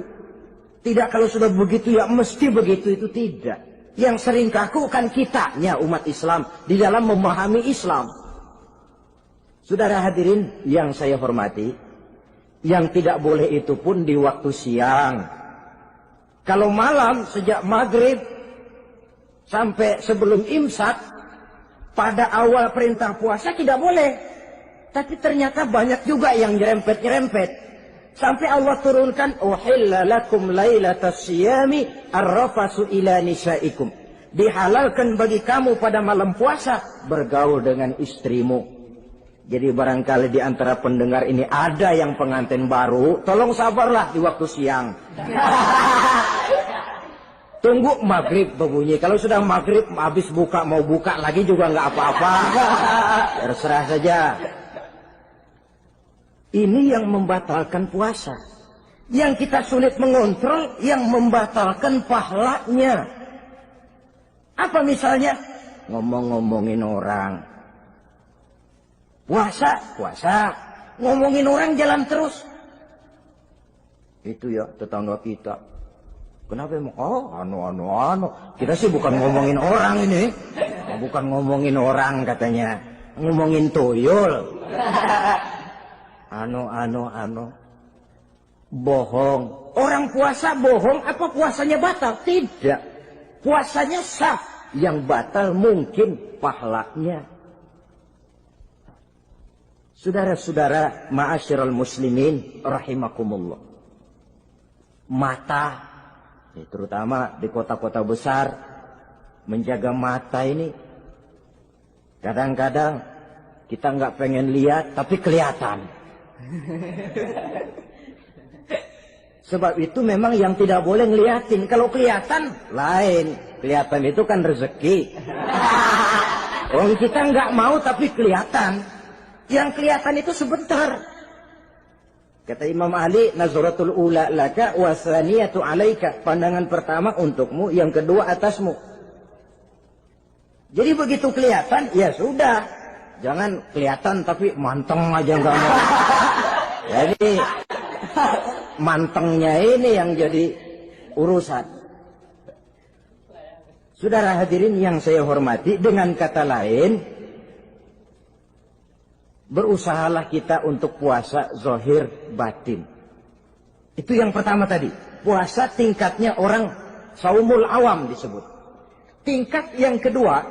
Tidak kalau sudah begitu ya mesti begitu, itu tidak. Yang sering kaku kan kitanya umat Islam di dalam memahami Islam. Saudara hadirin yang saya hormati, yang tidak boleh itu pun di waktu siang. Kalau malam sejak maghrib sampai sebelum imsak, pada awal perintah puasa tidak boleh. Tapi ternyata banyak juga yang nyerempet-nyerempet. Sampai Allah turunkan, uhilla lakum lailatas siyami arrafasu ila nisaikum. Dihalalkan bagi kamu pada malam puasa bergaul dengan istrimu. Jadi barangkali di antara pendengar ini ada yang pengantin baru, tolong sabarlah di waktu siang. Tunggu maghrib berbunyi. Kalau sudah maghrib habis buka, mau buka lagi juga nggak apa-apa. Terserah saja. Ini yang membatalkan puasa. Yang kita sulit mengontrol, yang membatalkan pahalanya. Apa misalnya? Ngomong-ngomongin orang. Puasa. Ngomongin orang jalan terus. Itu ya tetangga kita. Kenapa emang? Oh, anu. Kita sih bukan ngomongin orang ini. Bukan ngomongin orang katanya. Ngomongin tuyul. Anu. Bohong. Orang puasa bohong, apa puasanya batal? Tidak. Puasanya sah. Yang batal mungkin pahalanya. Saudara-saudara, ma'asyiral muslimin rahimakumullah. Mata, terutama di kota-kota besar, menjaga mata ini kadang-kadang kita nggak pengen lihat tapi kelihatan. Sebab itu memang yang tidak boleh ngeliatin. Kalau kelihatan lain, kelihatan itu kan rezeki. Orang kita nggak mau tapi kelihatan. Yang kelihatan itu sebentar. Kata Imam Ali, nazaratul ula laka wa tsaniyatu alaika. Pandangan pertama untukmu, yang kedua atasmu. Jadi begitu kelihatan, ya sudah. Jangan kelihatan tapi manteng aja enggak mau. Jadi mantengnya ini yang jadi urusan. Saudara hadirin yang saya hormati, dengan kata lain, berusahalah kita untuk puasa zahir batin. Itu yang pertama tadi. Puasa tingkatnya orang saumul awam disebut. Tingkat yang kedua,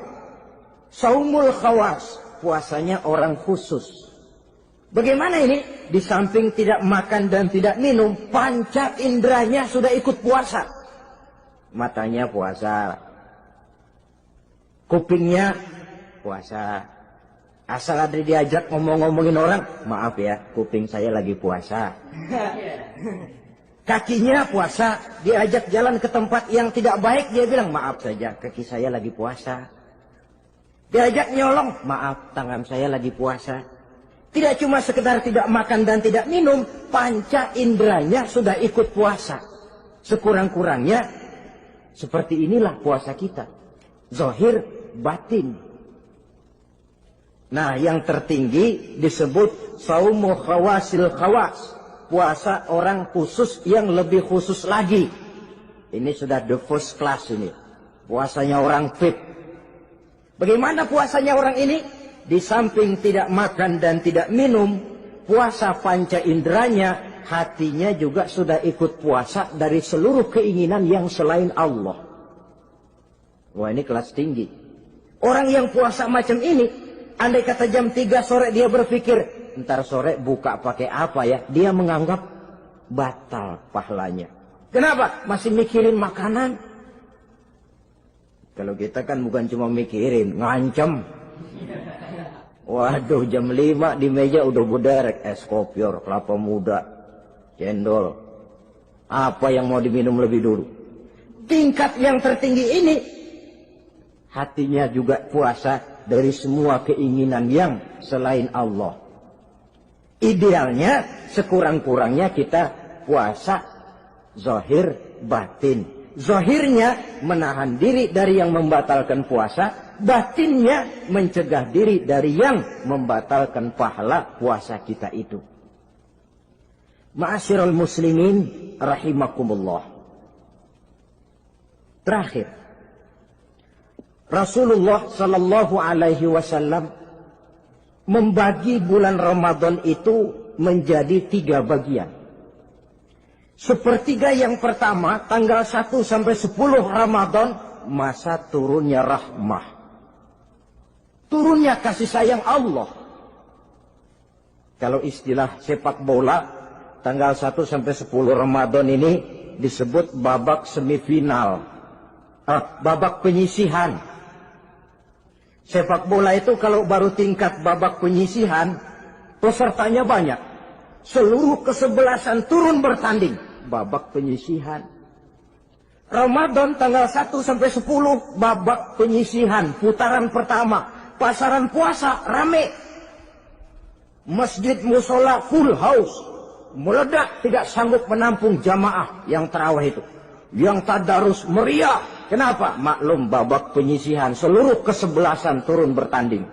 saumul khawas. Puasanya orang khusus. Bagaimana ini? Di samping tidak makan dan tidak minum, panca inderanya sudah ikut puasa. Matanya puasa. Kupingnya puasa. Asal ada diajak ngomong-ngomongin orang, maaf ya, kuping saya lagi puasa. Kakinya puasa, diajak jalan ke tempat yang tidak baik, dia bilang, maaf saja, kaki saya lagi puasa. Diajak nyolong, maaf, tangan saya lagi puasa. Tidak cuma sekedar tidak makan dan tidak minum, panca inderanya sudah ikut puasa. Sekurang-kurangnya, seperti inilah puasa kita. Zahir, batin. Nah, yang tertinggi disebut saumu khawasil khawas. Puasa orang khusus yang lebih khusus lagi. Ini sudah the first class ini. Puasanya orang fit. Bagaimana puasanya orang ini? Di samping tidak makan dan tidak minum, puasa panca inderanya, hatinya juga sudah ikut puasa dari seluruh keinginan yang selain Allah. Wah, ini kelas tinggi. Orang yang puasa macam ini, andai kata jam 3 sore dia berpikir, ntar sore buka pakai apa ya? Dia menganggap batal pahalanya. Kenapa? Masih mikirin makanan. Kalau kita kan bukan cuma mikirin, ngancem. Waduh, jam 5 di meja udah buderek es kopior, kelapa muda, cendol. Apa yang mau diminum lebih dulu? Tingkat yang tertinggi ini, hatinya juga puasa dari semua keinginan yang selain Allah. Idealnya sekurang-kurangnya kita puasa zahir batin. Zahirnya menahan diri dari yang membatalkan puasa, batinnya mencegah diri dari yang membatalkan pahala puasa kita itu. Ma'asyiral muslimin rahimakumullah. Terakhir, Rasulullah sallallahu alaihi wasallam membagi bulan Ramadan itu menjadi 3 bagian. Sepertiga yang pertama, tanggal 1 sampai 10 Ramadan, masa turunnya rahmah. Turunnya kasih sayang Allah. Kalau istilah sepak bola, tanggal 1 sampai 10 Ramadan ini disebut babak semifinal. Babak penyisihan. Sepak bola itu kalau baru tingkat babak penyisihan, pesertanya banyak. Seluruh kesebelasan turun bertanding. Babak penyisihan. Ramadan tanggal 1 sampai 10, babak penyisihan. Putaran pertama. Pasaran puasa rame. Masjid musola full house. Meledak, tidak sanggup menampung jamaah yang tarawih itu. Yang tadarus meriah. Kenapa? Maklum babak penyisihan. Seluruh kesebelasan turun bertanding.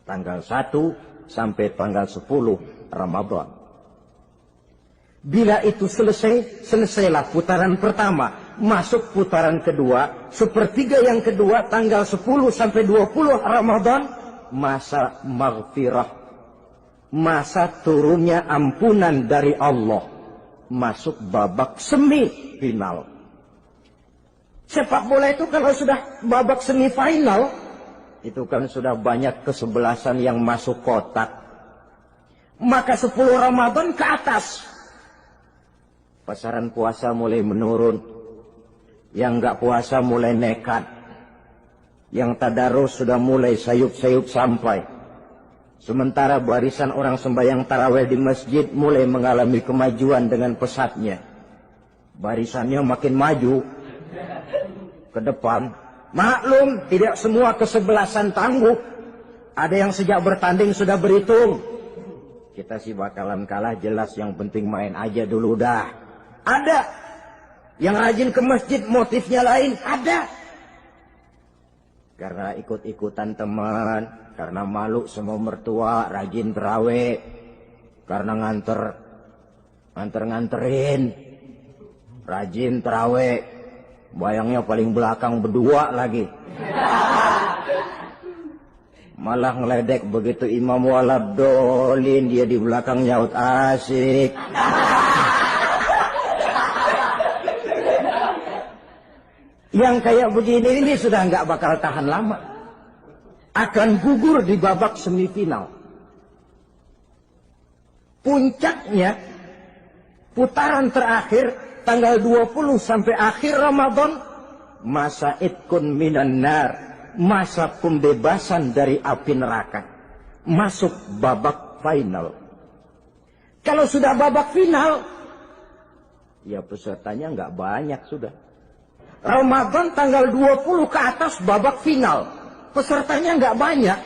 Tanggal 1 sampai tanggal 10 Ramadan. Bila itu selesai, selesailah putaran pertama. Masuk putaran kedua, sepertiga yang kedua, tanggal 10 sampai 20 Ramadan, masa maghfirah. Masa turunnya ampunan dari Allah. Masuk babak semifinal. Sepak bola itu kalau sudah babak semifinal, itu kan sudah banyak kesebelasan yang masuk kotak. Maka 10 Ramadan ke atas, pasaran puasa mulai menurun. Yang enggak puasa mulai nekat. Yang tadarus sudah mulai sayup-sayup sampai. Sementara barisan orang sembahyang tarawih di masjid mulai mengalami kemajuan dengan pesatnya. Barisannya makin maju ke depan. Maklum, tidak semua kesebelasan tangguh. Ada yang sejak bertanding sudah berhitung. Kita sih bakalan kalah jelas, yang penting main aja dulu dah. Ada yang rajin ke masjid, motifnya lain. Ada karena ikut-ikutan teman, karena malu sama mertua, rajin terawih, karena nganterin, rajin terawih, bayangnya paling belakang berdua lagi. Malah ngeledek begitu imam waladolin, dia di belakang nyaut asik. Yang kayak begini ini sudah nggak bakal tahan lama. Akan gugur di babak semifinal. Puncaknya, putaran terakhir, tanggal 20 sampai akhir Ramadan, masa itkun minan nar, masa pembebasan dari api neraka. Masuk babak final. Kalau sudah babak final, ya pesertanya nggak banyak sudah. Ramadan tanggal 20 ke atas babak final. Pesertanya nggak banyak.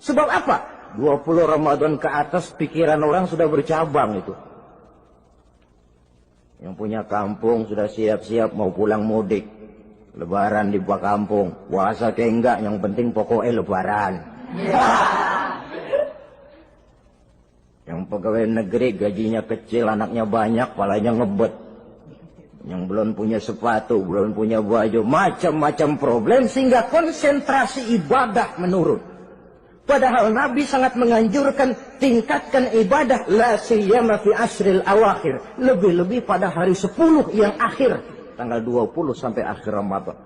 Sebab apa? 20 Ramadan ke atas pikiran orang sudah bercabang itu. Yang punya kampung sudah siap-siap mau pulang mudik. Lebaran di buah kampung. Puasa kayak enggak, yang penting pokoknya lebaran. Yang pegawai negeri gajinya kecil, anaknya banyak, palanya ngebet. Yang belum punya sepatu, belum punya baju, macam-macam problem, sehingga konsentrasi ibadah menurun. Padahal Nabi sangat menganjurkan tingkatkan ibadah, la siyama fi asril awakhir, lebih-lebih pada hari 10 yang akhir, tanggal 20 sampai akhir Ramadan.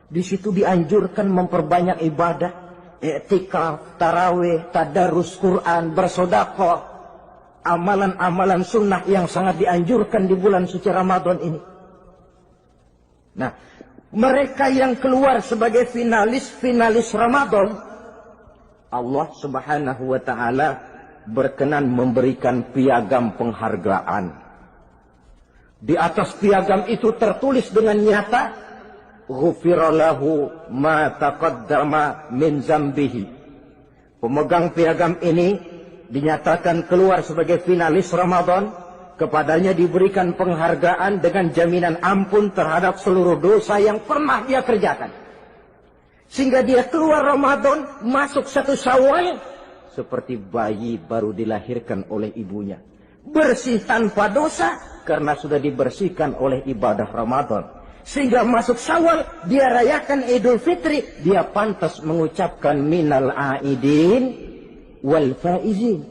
Di situ dianjurkan memperbanyak ibadah, i'tikaf, tarawih, tadarus Quran, bersedekah, amalan-amalan sunnah yang sangat dianjurkan di bulan suci Ramadan ini. Nah, mereka yang keluar sebagai finalis Ramadan, Allah Subhanahu wa ta'ala berkenan memberikan piagam penghargaan. Di atas piagam itu tertulis dengan nyata, ghufira lahu ma taqaddama min zambihi. Pemegang piagam ini dinyatakan keluar sebagai finalis Ramadan. Kepadanya diberikan penghargaan dengan jaminan ampun terhadap seluruh dosa yang pernah dia kerjakan. Sehingga dia keluar Ramadan, masuk 1 Syawal, seperti bayi baru dilahirkan oleh ibunya. Bersih tanpa dosa, karena sudah dibersihkan oleh ibadah Ramadan. Sehingga masuk Syawal, dia rayakan Idul Fitri, dia pantas mengucapkan minal aidin wal faizin.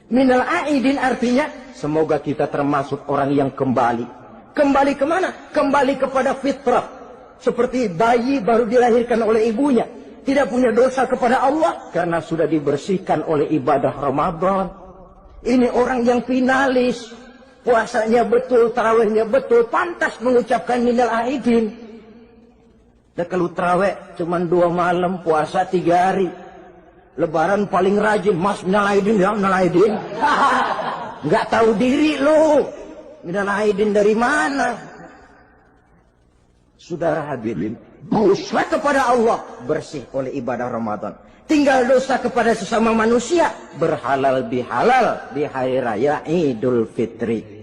Minal aidin artinya, semoga kita termasuk orang yang kembali. Kembali kemana? Kembali kepada fitrah. Seperti bayi baru dilahirkan oleh ibunya. Tidak punya dosa kepada Allah, karena sudah dibersihkan oleh ibadah Ramadan. Ini orang yang finalis. Puasanya betul, tarawihnya betul, pantas mengucapkan minal aidin. Dan kalau tarawih cuma 2 malam, puasa 3 hari. Lebaran paling rajin, mas minal aidin ya, minal aidin. Nggak tahu diri lu. Minal aidin dari mana? Saudara hadirin, dosa kepada Allah bersih oleh ibadah Ramadan. Tinggal dosa kepada sesama manusia berhalal bihalal di hari raya Idul Fitri.